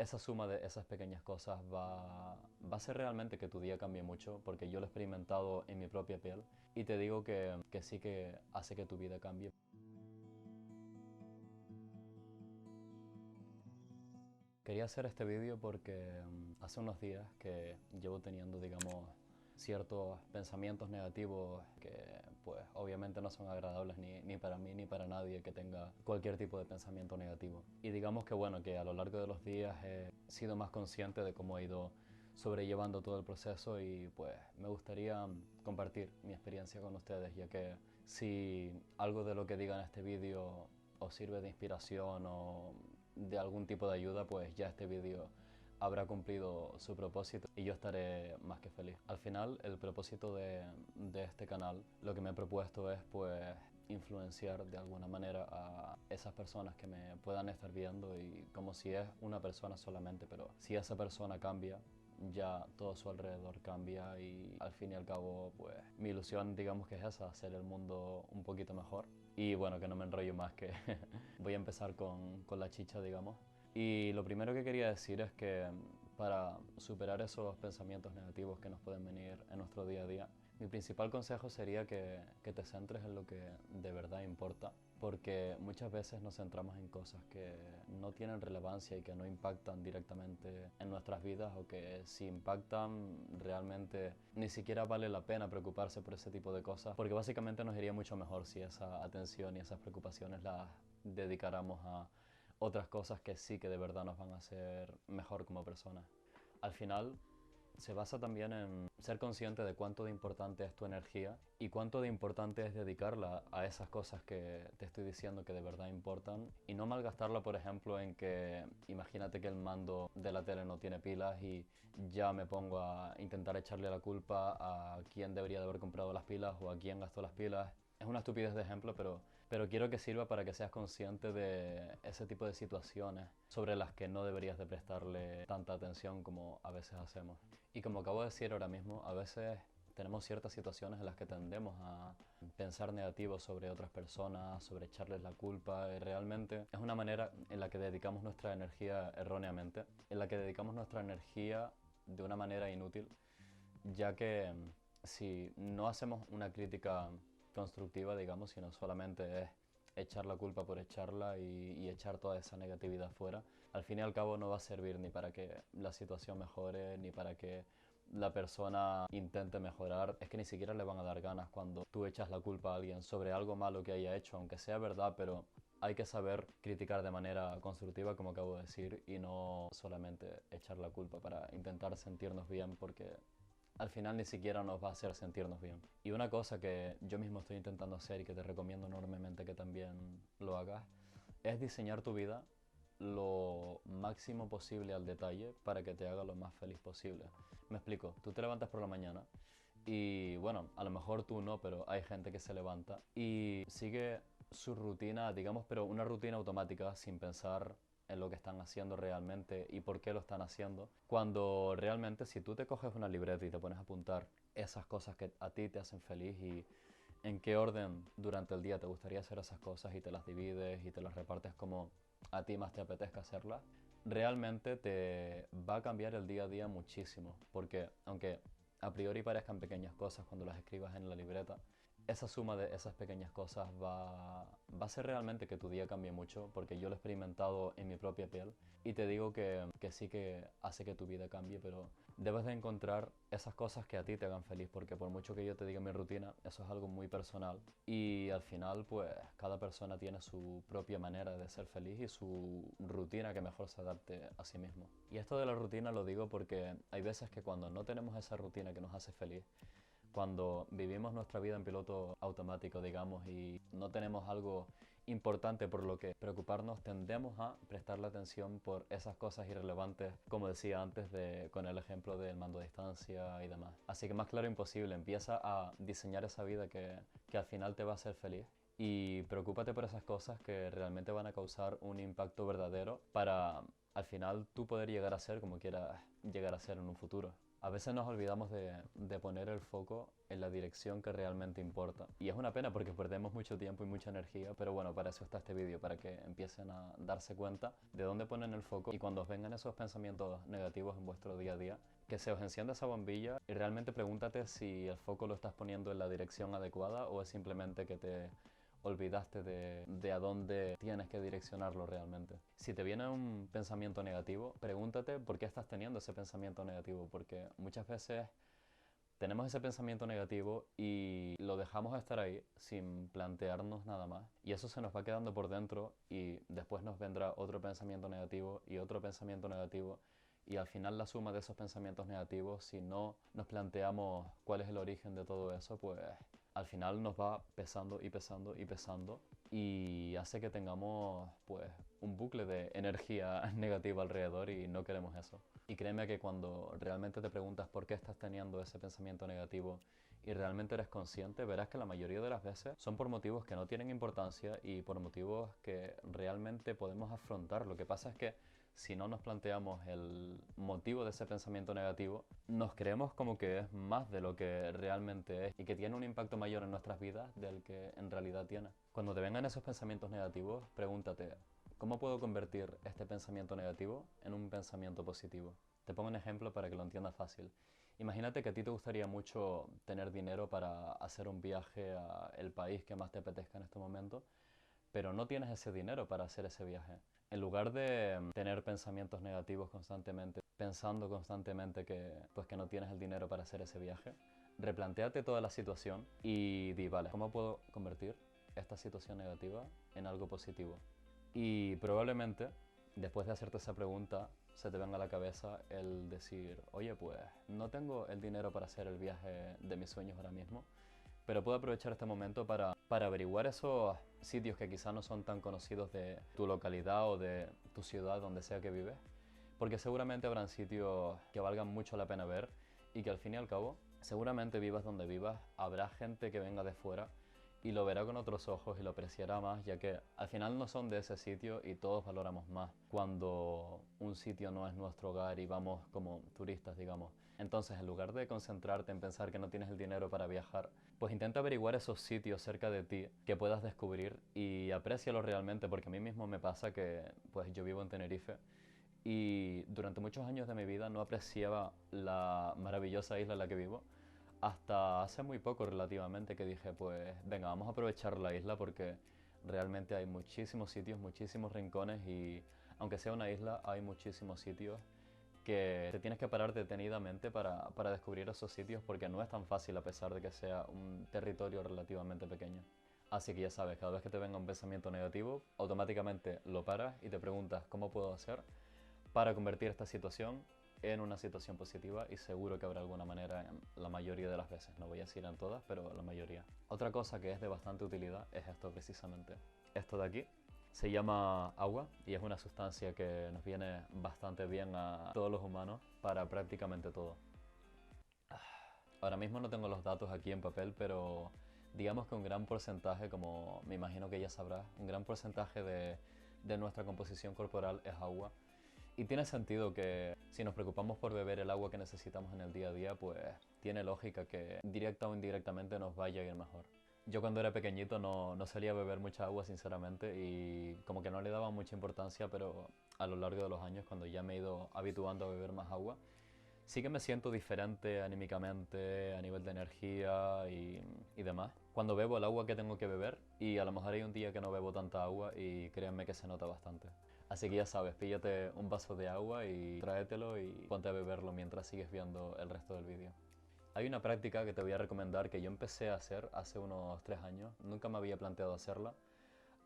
esa suma de esas pequeñas cosas va a hacer realmente que tu día cambie mucho, porque yo lo he experimentado en mi propia piel y te digo que sí que hace que tu vida cambie. Quería hacer este vídeo porque hace unos días que llevo teniendo, digamos, ciertos pensamientos negativos que pues obviamente no son agradables ni para mí ni para nadie que tenga cualquier tipo de pensamiento negativo. Y digamos que bueno, que a lo largo de los días he sido más consciente de cómo he ido sobrellevando todo el proceso y pues me gustaría compartir mi experiencia con ustedes, ya que si algo de lo que diga en este vídeo os sirve de inspiración o de algún tipo de ayuda, pues ya este vídeo habrá cumplido su propósito y yo estaré más que feliz. Al final, el propósito de este canal, lo que me he propuesto es pues influenciar de alguna manera a esas personas que me puedan estar viendo, y como si es una persona solamente, pero si esa persona cambia, ya todo a su alrededor cambia y al fin y al cabo pues mi ilusión digamos que es esa, hacer el mundo un poquito mejor. Y bueno, que no me enrollo más, que voy a empezar con la chicha, digamos. Y lo primero que quería decir es que para superar esos pensamientos negativos que nos pueden venir en nuestro día a día, mi principal consejo sería que te centres en lo que de verdad importa, porque muchas veces nos centramos en cosas que no tienen relevancia y que no impactan directamente en nuestras vidas, o que si impactan realmente ni siquiera vale la pena preocuparse por ese tipo de cosas, porque básicamente nos iría mucho mejor si esa atención y esas preocupaciones las dedicáramos a otras cosas que sí que de verdad nos van a hacer mejor como personas. Al final se basa también en ser consciente de cuánto de importante es tu energía y cuánto de importante es dedicarla a esas cosas que te estoy diciendo que de verdad importan, y no malgastarla, por ejemplo, en que imagínate que el mando de la tele no tiene pilas y ya me pongo a intentar echarle la culpa a quién debería de haber comprado las pilas o a quién gastó las pilas. Es una estupidez de ejemplo, pero quiero que sirva para que seas consciente de ese tipo de situaciones sobre las que no deberías de prestarle tanta atención como a veces hacemos. Y como acabo de decir ahora mismo, a veces tenemos ciertas situaciones en las que tendemos a pensar negativo sobre otras personas, sobre echarles la culpa, y realmente es una manera en la que dedicamos nuestra energía erróneamente, en la que dedicamos nuestra energía de una manera inútil, ya que si no hacemos una crítica constructiva, digamos, sino solamente es echar la culpa por echarla y echar toda esa negatividad fuera, al fin y al cabo no va a servir ni para que la situación mejore, ni para que la persona intente mejorar. Es que ni siquiera le van a dar ganas cuando tú echas la culpa a alguien sobre algo malo que haya hecho, aunque sea verdad, pero hay que saber criticar de manera constructiva, como acabo de decir, y no solamente echar la culpa para intentar sentirnos bien, porque al final ni siquiera nos va a hacer sentirnos bien. Y una cosa que yo mismo estoy intentando hacer y que te recomiendo enormemente que también lo hagas, es diseñar tu vida lo máximo posible al detalle para que te haga lo más feliz posible. Me explico, tú te levantas por la mañana y bueno, a lo mejor tú no, pero hay gente que se levanta y sigue su rutina, digamos, pero una rutina automática sin pensar en lo que están haciendo realmente y por qué lo están haciendo, cuando realmente si tú te coges una libreta y te pones a apuntar esas cosas que a ti te hacen feliz y en qué orden durante el día te gustaría hacer esas cosas, y te las divides y te las repartes como a ti más te apetezca hacerlas, realmente te va a cambiar el día a día muchísimo, porque aunque a priori parezcan pequeñas cosas cuando las escribas en la libreta, esa suma de esas pequeñas cosas va a hacer realmente que tu día cambie mucho, porque yo lo he experimentado en mi propia piel y te digo que sí que hace que tu vida cambie, pero debes de encontrar esas cosas que a ti te hagan feliz, porque por mucho que yo te diga mi rutina, eso es algo muy personal y al final pues cada persona tiene su propia manera de ser feliz y su rutina que mejor se adapte a sí mismo. Y esto de la rutina lo digo porque hay veces que cuando no tenemos esa rutina que nos hace feliz, cuando vivimos nuestra vida en piloto automático, digamos, y no tenemos algo importante por lo que preocuparnos, tendemos a prestarle atención por esas cosas irrelevantes, como decía antes con el ejemplo del mando a distancia y demás. Así que más claro imposible, empieza a diseñar esa vida que al final te va a hacer feliz. Y preocúpate por esas cosas que realmente van a causar un impacto verdadero para al final tú poder llegar a ser como quieras llegar a ser en un futuro. A veces nos olvidamos de poner el foco en la dirección que realmente importa. Y es una pena porque perdemos mucho tiempo y mucha energía, pero bueno, para eso está este vídeo, para que empiecen a darse cuenta de dónde ponen el foco y cuando os vengan esos pensamientos negativos en vuestro día a día, que se os encienda esa bombilla y realmente pregúntate si el foco lo estás poniendo en la dirección adecuada o es simplemente que te olvidaste de a dónde tienes que direccionarlo realmente. Si te viene un pensamiento negativo, pregúntate por qué estás teniendo ese pensamiento negativo, porque muchas veces tenemos ese pensamiento negativo y lo dejamos estar ahí sin plantearnos nada más. Y eso se nos va quedando por dentro y después nos vendrá otro pensamiento negativo y otro pensamiento negativo. Y al final la suma de esos pensamientos negativos, si no nos planteamos cuál es el origen de todo eso, pues al final nos va pesando y pesando y pesando y hace que tengamos pues un bucle de energía negativa alrededor y no queremos eso. Y créeme que cuando realmente te preguntas por qué estás teniendo ese pensamiento negativo y realmente eres consciente, verás que la mayoría de las veces son por motivos que no tienen importancia y por motivos que realmente podemos afrontar. Lo que pasa es que si no nos planteamos el motivo de ese pensamiento negativo, nos creemos como que es más de lo que realmente es y que tiene un impacto mayor en nuestras vidas del que en realidad tiene. Cuando te vengan esos pensamientos negativos, pregúntate, ¿cómo puedo convertir este pensamiento negativo en un pensamiento positivo? Te pongo un ejemplo para que lo entiendas fácil. Imagínate que a ti te gustaría mucho tener dinero para hacer un viaje al país que más te apetezca en este momento, pero no tienes ese dinero para hacer ese viaje. En lugar de tener pensamientos negativos constantemente, pensando constantemente que no tienes el dinero para hacer ese viaje, replantéate toda la situación y di, vale, ¿cómo puedo convertir esta situación negativa en algo positivo? Y probablemente, después de hacerte esa pregunta, se te venga a la cabeza el decir, oye, pues no tengo el dinero para hacer el viaje de mis sueños ahora mismo, pero puedo aprovechar este momento para averiguar esos sitios que quizás no son tan conocidos de tu localidad o de tu ciudad, donde sea que vives, porque seguramente habrán sitios que valgan mucho la pena ver y que al fin y al cabo, seguramente vivas donde vivas, habrá gente que venga de fuera y lo verá con otros ojos y lo apreciará más, ya que al final no son de ese sitio y todos valoramos más cuando un sitio no es nuestro hogar y vamos como turistas, digamos. Entonces, en lugar de concentrarte en pensar que no tienes el dinero para viajar, pues intenta averiguar esos sitios cerca de ti que puedas descubrir y aprécialo realmente, porque a mí mismo me pasa que pues yo vivo en Tenerife y durante muchos años de mi vida no apreciaba la maravillosa isla en la que vivo hasta hace muy poco relativamente que dije, pues venga, vamos a aprovechar la isla porque realmente hay muchísimos sitios, muchísimos rincones y aunque sea una isla, hay muchísimos sitios que te tienes que parar detenidamente para descubrir esos sitios porque no es tan fácil a pesar de que sea un territorio relativamente pequeño. Así que ya sabes, cada vez que te venga un pensamiento negativo, automáticamente lo paras y te preguntas cómo puedo hacer para convertir esta situación en una situación positiva y seguro que habrá alguna manera en la mayoría de las veces. No voy a decir en todas, pero la mayoría. Otra cosa que es de bastante utilidad es esto precisamente. Esto de aquí se llama agua y es una sustancia que nos viene bastante bien a todos los humanos para prácticamente todo. Ahora mismo no tengo los datos aquí en papel, pero digamos que un gran porcentaje, como me imagino que ya sabrás, un gran porcentaje de nuestra composición corporal es agua. Y tiene sentido que si nos preocupamos por beber el agua que necesitamos en el día a día, pues tiene lógica que directa o indirectamente nos vaya a ir mejor. Yo cuando era pequeñito no solía beber mucha agua, sinceramente, y como que no le daba mucha importancia, pero a lo largo de los años, cuando ya me he ido habituando a beber más agua, sí que me siento diferente anímicamente, a nivel de energía y demás. Cuando bebo el agua que tengo que beber, y a lo mejor hay un día que no bebo tanta agua y créanme que se nota bastante. Así que ya sabes, píllate un vaso de agua y tráetelo y ponte a beberlo mientras sigues viendo el resto del vídeo. Hay una práctica que te voy a recomendar que yo empecé a hacer hace unos 3 años, nunca me había planteado hacerla,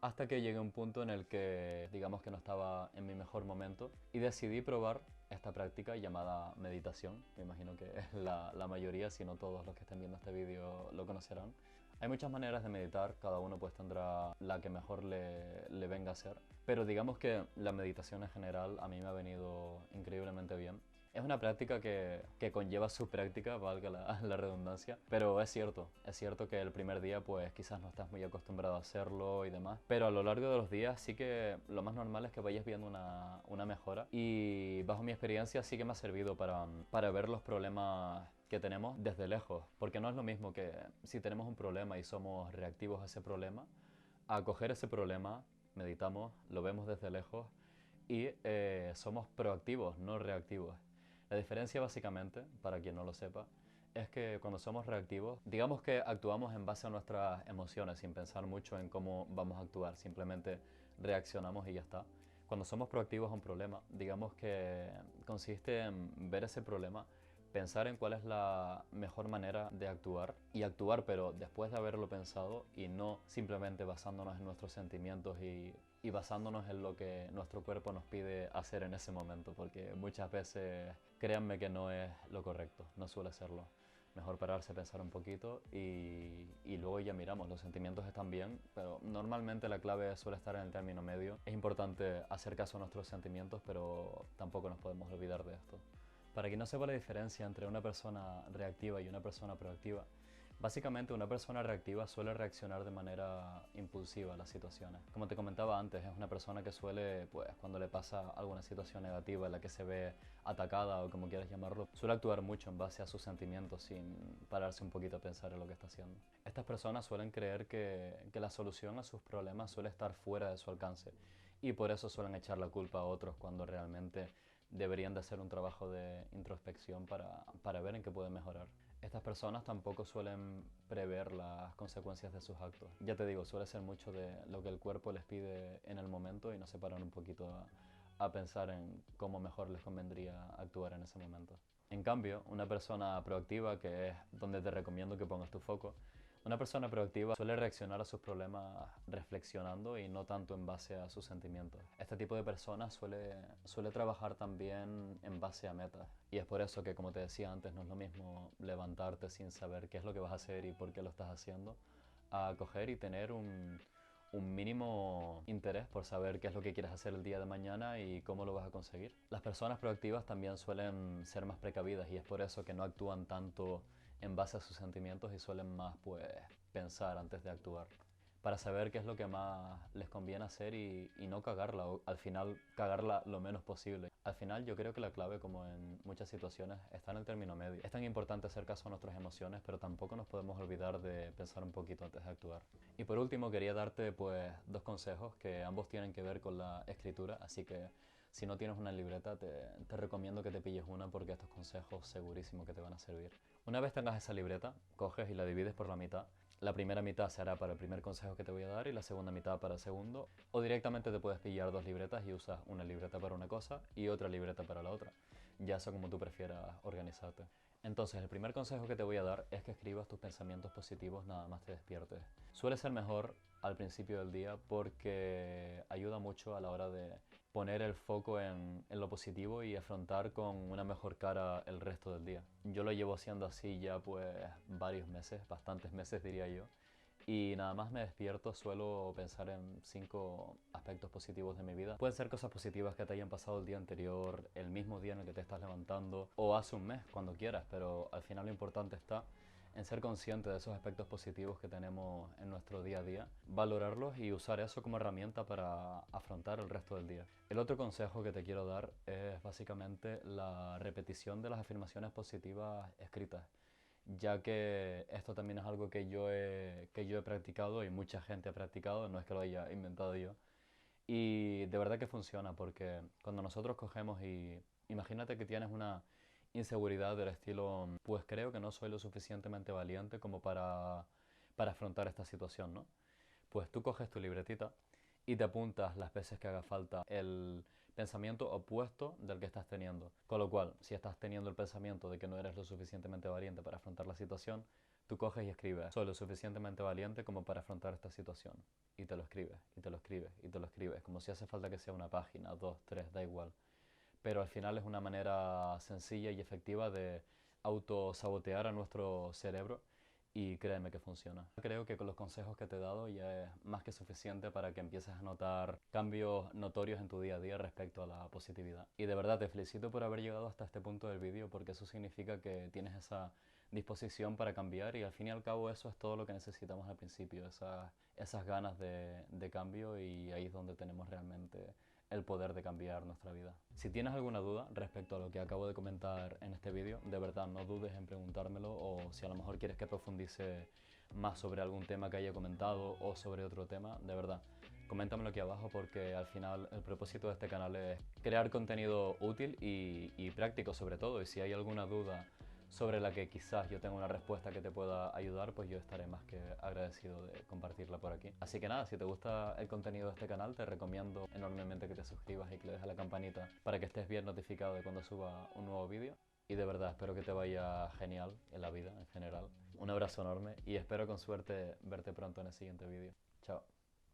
hasta que llegué a un punto en el que digamos que no estaba en mi mejor momento y decidí probar esta práctica llamada meditación. Me imagino que la mayoría, si no todos los que estén viendo este vídeo lo conocerán. Hay muchas maneras de meditar, cada uno pues tendrá la que mejor le venga a hacer, pero digamos que la meditación en general a mí me ha venido increíblemente bien Es una práctica que conlleva su práctica, valga la redundancia, pero es cierto que el primer día pues quizás no estás muy acostumbrado a hacerlo y demás, pero a lo largo de los días sí que lo más normal es que vayas viendo una mejora y bajo mi experiencia sí que me ha servido para ver los problemas que tenemos desde lejos, porque no es lo mismo que si tenemos un problema y somos reactivos a ese problema, a coger ese problema, meditamos, lo vemos desde lejos y somos proactivos, no reactivos. La diferencia básicamente, para quien no lo sepa, es que cuando somos reactivos, digamos que actuamos en base a nuestras emociones, sin pensar mucho en cómo vamos a actuar, simplemente reaccionamos y ya está. Cuando somos proactivos a un problema, digamos que consiste en ver ese problema, pensar en cuál es la mejor manera de actuar y actuar, pero después de haberlo pensado y no simplemente basándonos en nuestros sentimientos y basándonos en lo que nuestro cuerpo nos pide hacer en ese momento, porque muchas veces créanme que no es lo correcto, no suele serlo. Mejor pararse, pensar un poquito y luego ya miramos. Los sentimientos están bien, pero normalmente la clave suele estar en el término medio. Es importante hacer caso a nuestros sentimientos, pero tampoco nos podemos olvidar de esto. Para quien no sepa la diferencia entre una persona reactiva y una persona proactiva, básicamente una persona reactiva suele reaccionar de manera impulsiva a las situaciones. Como te comentaba antes, es una persona que suele, pues cuando le pasa alguna situación negativa en la que se ve atacada o como quieras llamarlo, suele actuar mucho en base a sus sentimientos sin pararse un poquito a pensar en lo que está haciendo. Estas personas suelen creer que la solución a sus problemas suele estar fuera de su alcance y por eso suelen echar la culpa a otros cuando realmente deberían de hacer un trabajo de introspección para ver en qué pueden mejorar. Estas personas tampoco suelen prever las consecuencias de sus actos. Ya te digo, suele ser mucho de lo que el cuerpo les pide en el momento y no se paran un poquito a pensar en cómo mejor les convendría actuar en ese momento. En cambio, una persona proactiva, que es donde te recomiendo que pongas tu foco, una persona proactiva suele reaccionar a sus problemas reflexionando y no tanto en base a sus sentimientos. Este tipo de persona suele trabajar también en base a metas. Y es por eso que, como te decía antes, no es lo mismo levantarte sin saber qué es lo que vas a hacer y por qué lo estás haciendo, a coger y tener un mínimo interés por saber qué es lo que quieres hacer el día de mañana y cómo lo vas a conseguir. Las personas proactivas también suelen ser más precavidas y es por eso que no actúan tanto en base a sus sentimientos y suelen más pues pensar antes de actuar para saber qué es lo que más les conviene hacer y no cagarla, o al final cagarla lo menos posible. Al final yo creo que la clave, como en muchas situaciones, está en el término medio. Es tan importante hacer caso a nuestras emociones, pero tampoco nos podemos olvidar de pensar un poquito antes de actuar. Y por último quería darte pues dos consejos que ambos tienen que ver con la escritura, así que si no tienes una libreta te recomiendo que te pilles una porque estos consejos segurísimo que te van a servir. Una vez tengas esa libreta, coges y la divides por la mitad. La primera mitad se hará para el primer consejo que te voy a dar y la segunda mitad para el segundo. O directamente te puedes pillar dos libretas y usas una libreta para una cosa y otra libreta para la otra. Ya eso como tú prefieras organizarte. Entonces, el primer consejo que te voy a dar es que escribas tus pensamientos positivos nada más te despiertes. Suele ser mejor al principio del día porque ayuda mucho a la hora de poner el foco en lo positivo y afrontar con una mejor cara el resto del día. Yo lo llevo haciendo así ya pues varios meses, bastantes meses diría yo. Y nada más me despierto, suelo pensar en 5 aspectos positivos de mi vida. Pueden ser cosas positivas que te hayan pasado el día anterior, el mismo día en el que te estás levantando, o hace un mes, cuando quieras, pero al final lo importante está en ser consciente de esos aspectos positivos que tenemos en nuestro día a día, valorarlos y usar eso como herramienta para afrontar el resto del día. El otro consejo que te quiero dar es básicamente la repetición de las afirmaciones positivas escritas, ya que esto también es algo que yo he practicado y mucha gente ha practicado, no es que lo haya inventado yo. Y de verdad que funciona porque cuando nosotros cogemos y imagínate que tienes una inseguridad del estilo, pues creo que no soy lo suficientemente valiente como para afrontar esta situación, ¿no? Pues tú coges tu libretita y te apuntas las veces que haga falta el pensamiento opuesto del que estás teniendo. Con lo cual, si estás teniendo el pensamiento de que no eres lo suficientemente valiente para afrontar la situación, tú coges y escribes, soy lo suficientemente valiente como para afrontar esta situación. Y te lo escribes, y te lo escribes, y te lo escribes, como si hace falta que sea una página, dos, tres, da igual. Pero al final es una manera sencilla y efectiva de autosabotear a nuestro cerebro y créeme que funciona. Creo que con los consejos que te he dado ya es más que suficiente para que empieces a notar cambios notorios en tu día a día respecto a la positividad. Y de verdad te felicito por haber llegado hasta este punto del vídeo, porque eso significa que tienes esa disposición para cambiar, y al fin y al cabo eso es todo lo que necesitamos al principio, esas ganas de cambio, y ahí es donde tenemos realmente el poder de cambiar nuestra vida. Si tienes alguna duda respecto a lo que acabo de comentar en este vídeo, de verdad no dudes en preguntármelo, o si a lo mejor quieres que profundice más sobre algún tema que haya comentado o sobre otro tema, de verdad, coméntamelo aquí abajo, porque al final el propósito de este canal es crear contenido útil y práctico sobre todo, y si hay alguna duda sobre la que quizás yo tenga una respuesta que te pueda ayudar, pues yo estaré más que agradecido de compartirla por aquí. Así que nada, si te gusta el contenido de este canal, te recomiendo enormemente que te suscribas y que le des a la campanita para que estés bien notificado de cuando suba un nuevo vídeo. Y de verdad, espero que te vaya genial en la vida en general. Un abrazo enorme y espero con suerte verte pronto en el siguiente vídeo. Chao.